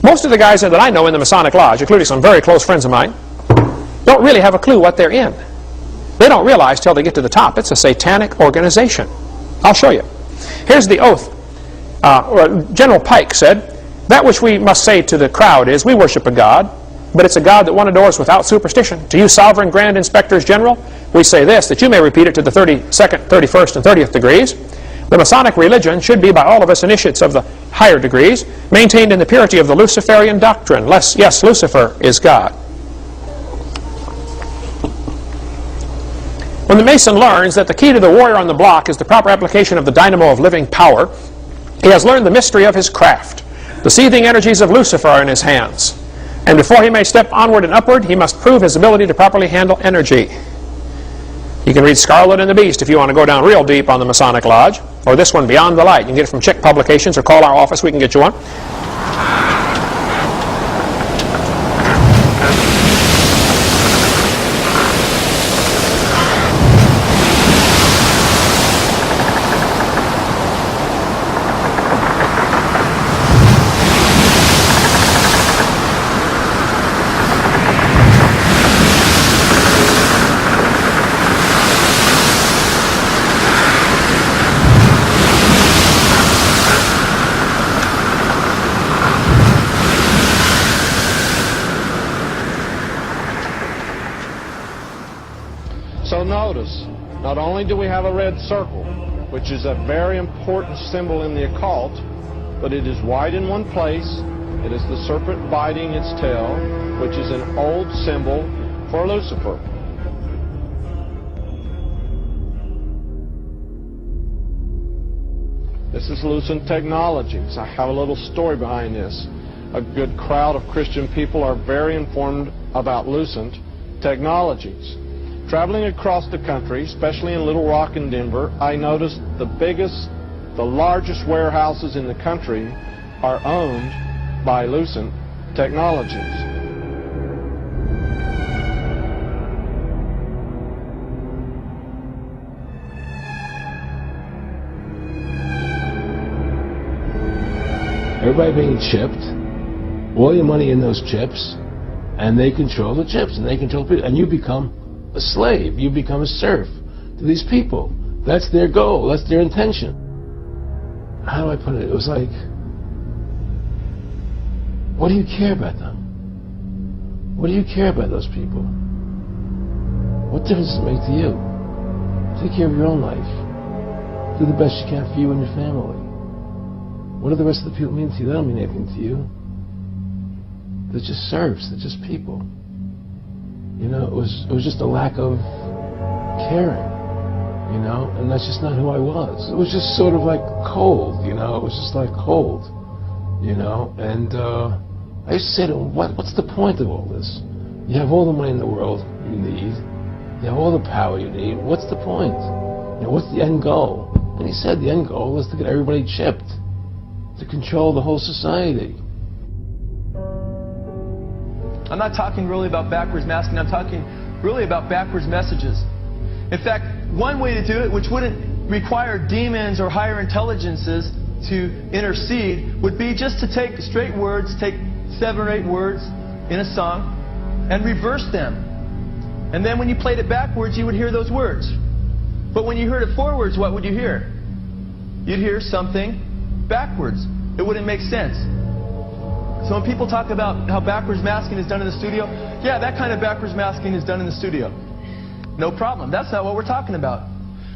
Most of the guys that I know in the Masonic Lodge, including some very close friends of mine, don't really have a clue what they're in. They don't realize till they get to the top it's a satanic organization. I'll show you. Here's the oath. General Pike said, "That which we must say to the crowd is, we worship a God, but it's a God that one adores without superstition. To you, sovereign grand inspectors general, we say this, that you may repeat it to the 32nd, 31st, and 30th degrees. The Masonic religion should be by all of us initiates of the higher degrees, maintained in the purity of the Luciferian doctrine. Yes, Lucifer is God." When the Mason learns that the key to the warrior on the block is the proper application of the dynamo of living power, he has learned the mystery of his craft. The seething energies of Lucifer are in his hands. And before he may step onward and upward, he must prove his ability to properly handle energy. You can read Scarlet and the Beast if you want to go down real deep on the Masonic Lodge, or this one, Beyond the Light. You can get it from Chick Publications, or call our office. We can get you one. So notice, not only do we have a red circle, which is a very important symbol in the occult, but it is white in one place. It is the serpent biting its tail, which is an old symbol for Lucifer. This is Lucent Technologies. I have a little story behind this. A good crowd of Christian people are very informed about Lucent Technologies. Traveling across the country, especially in Little Rock and Denver, I noticed the largest warehouses in the country are owned by Lucent Technologies. Everybody being chipped, all your money in those chips, and they control the chips, and they control people, and you become a slave. You become a serf to these people. That's their goal. That's their intention. How do I put it? It was like, what do you care about them? What do you care about those people? What difference does it make to you? Take care of your own life. Do the best you can for you and your family. What do the rest of the people mean to you? They don't mean anything to you. They're just serfs. They're just people. You know, it was just a lack of caring, you know, and that's just not who I was. It was just sort of like cold, you know, it was just like cold, you know, and I used to say to him, what's the point of all this? You have all the money in the world you need, you have all the power you need, what's the point? You know, what's the end goal? And he said the end goal is to get everybody chipped, to control the whole society. I'm not talking really about backwards masking, I'm talking really about backwards messages. In fact, one way to do it, which wouldn't require demons or higher intelligences to intercede, would be just to take straight words, take 7 or 8 words in a song, and reverse them. And then when you played it backwards, you would hear those words. But when you heard it forwards, what would you hear? You'd hear something backwards. It wouldn't make sense. So when people talk about how backwards masking is done in the studio, yeah, that kind of backwards masking is done in the studio. No problem. That's not what we're talking about.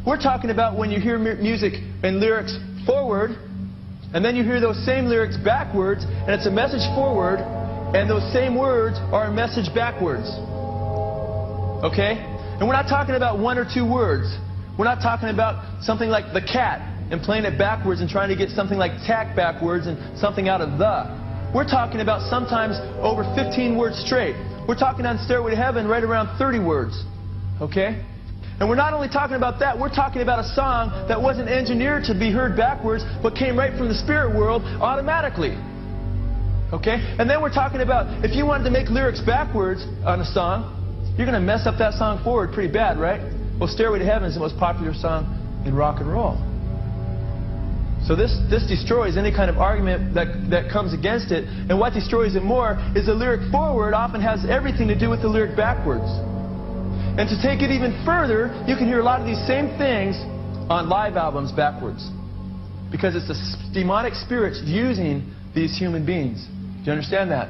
We're talking about when you hear music and lyrics forward, and then you hear those same lyrics backwards, and it's a message forward, and those same words are a message backwards. Okay? And we're not talking about one or two words. We're not talking about something like the cat and playing it backwards and trying to get something like tack backwards and something out of the. We're talking about sometimes over 15 words straight. We're talking on Stairway to Heaven right around 30 words. Okay? And we're not only talking about that, we're talking about a song that wasn't engineered to be heard backwards, but came right from the spirit world automatically. Okay? And then we're talking about, if you wanted to make lyrics backwards on a song, you're going to mess up that song forward pretty bad, right? Well, Stairway to Heaven is the most popular song in rock and roll. So this destroys any kind of argument that comes against it. And what destroys it more is the lyric forward often has everything to do with the lyric backwards. And to take it even further, you can hear a lot of these same things on live albums backwards. Because it's the demonic spirits using these human beings. Do you understand that?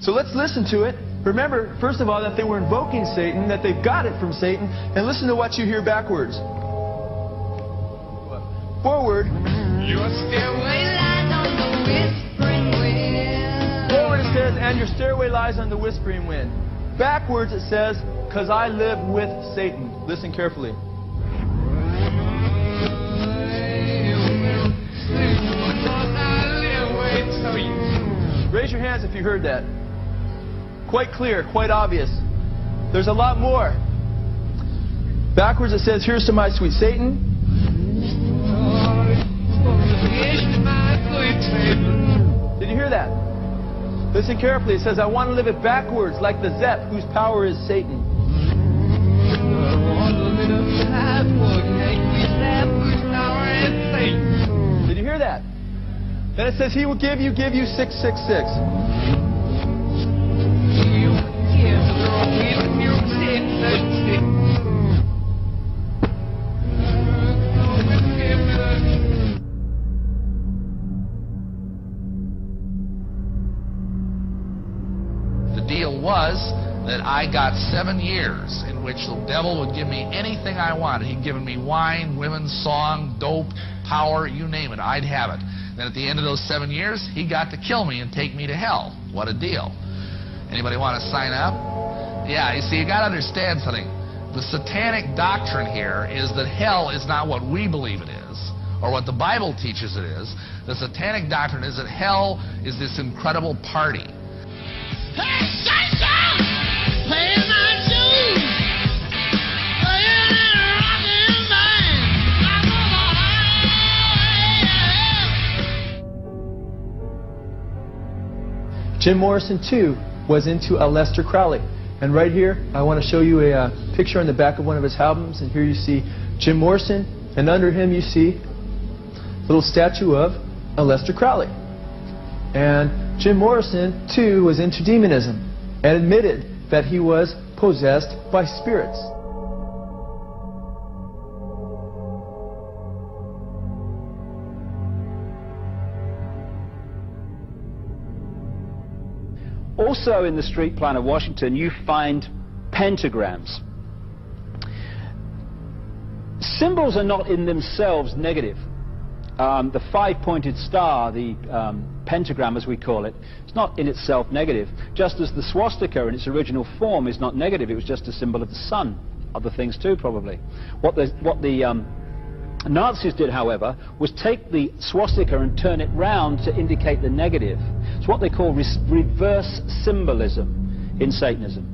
So let's listen to it. Remember, first of all, that they were invoking Satan, that they've got it from Satan, and listen to what you hear backwards. Forward. Your stairway lies on the whispering wind. Forward it says, and your stairway lies on the whispering wind. Backwards it says, because I live with Satan. Listen carefully. Raise your hands if you heard that. Quite clear, quite obvious. There's a lot more. Backwards it says, here's to my sweet Satan. Did you hear that? Listen carefully. It says, I want to live it backwards, like the Zep, whose power is Satan. Did you hear that? Then it says, he will give you 666. Was that I got 7 years in which the devil would give me anything I wanted. He'd given me wine, women, song, dope, power, you name it, I'd have it. Then at the end of those 7 years, he got to kill me and take me to hell. What a deal. Anybody want to sign up? Yeah, you see, you got to understand something. The satanic doctrine here is that hell is not what we believe it is, or what the Bible teaches it is. The satanic doctrine is that hell is this incredible party. Hey, Satan! Play my shoes! Playing in a rockin' band! I'm on the highway! Jim Morrison, too, was into Aleister Crowley. And right here, I want to show you a picture on the back of one of his albums. And here you see Jim Morrison, and under him you see a little statue of Aleister Crowley. And Jim Morrison, too, was into demonism and admitted that he was possessed by spirits. Also in the street plan of Washington, you find pentagrams. Symbols are not in themselves negative. The five-pointed star, the pentagram as we call it, it's not in itself negative. Just as the swastika in its original form is not negative, it was just a symbol of the sun. Other things too, probably. What the Nazis did, however, was take the swastika and turn it round to indicate the negative. It's what they call reverse symbolism in Satanism.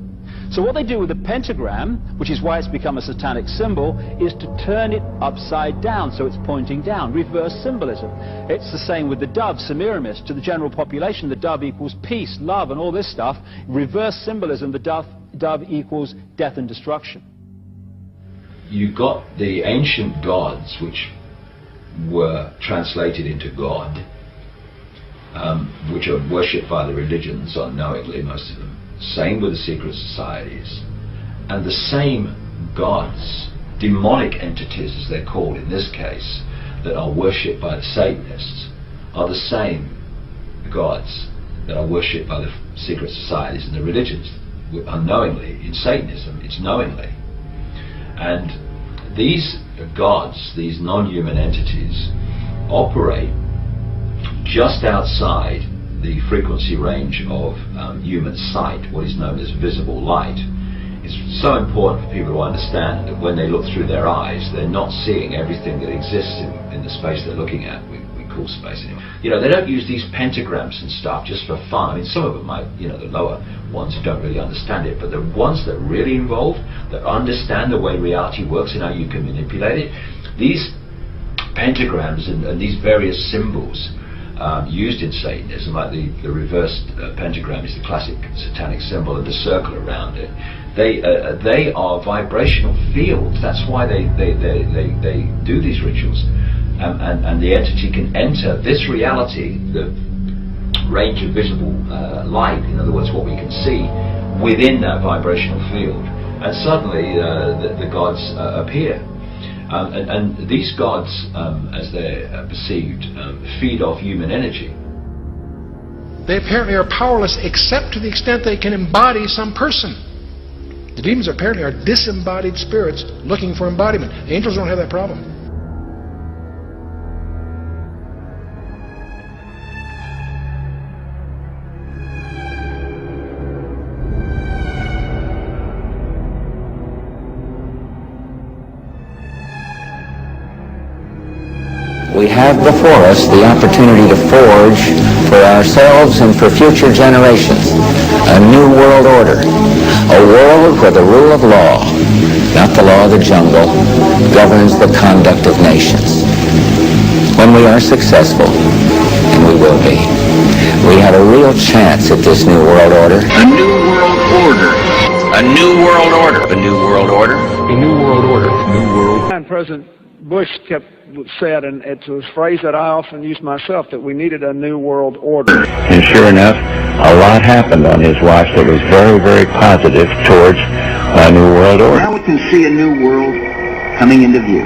So what they do with the pentagram, which is why it's become a satanic symbol, is to turn it upside down, so it's pointing down. Reverse symbolism. It's the same with the dove, Semiramis. To the general population, the dove equals peace, love, and all this stuff. Reverse symbolism, the dove equals death and destruction. You got the ancient gods, which were translated into God, which are worshipped by the religions unknowingly, most of them. Same with the secret societies. And the same gods, demonic entities as they're called in this case, that are worshipped by the Satanists, are the same gods that are worshipped by the secret societies and the religions unknowingly. In Satanism, it's knowingly. And these gods, these non-human entities, operate just outside the frequency range of human sight, what is known as visible light. It's so important for people to understand that when they look through their eyes, they're not seeing everything that exists in the space they're looking at. We call space anyway. You know, they don't use these pentagrams and stuff just for fun. I mean, some of them might, you know, the lower ones don't really understand it, but the ones that are really involved, that understand the way reality works and how you can manipulate it, these pentagrams and these various symbols used in Satanism, like the reversed pentagram is the classic satanic symbol, and the circle around it. They are vibrational fields. That's why they do these rituals, and the entity can enter this reality, the range of visible light. In other words, what we can see within that vibrational field, and suddenly the gods appear. And these gods, as they're perceived, feed off human energy. They apparently are powerless except to the extent they can embody some person. The demons apparently are disembodied spirits looking for embodiment. Angels don't have that problem. We have before us the opportunity to forge for ourselves and for future generations a new world order, a world where the rule of law, not the law of the jungle, governs the conduct of nations. When we are successful, and we will be, we have a real chance at this new world order. A new world order. A new world order. A new world order. A new world order. A new world. And President Bush said, and it's a phrase that I often use myself, that we needed a new world order. And sure enough, a lot happened on his watch that was very, very positive towards a new world order. Now we can see a new world coming into view.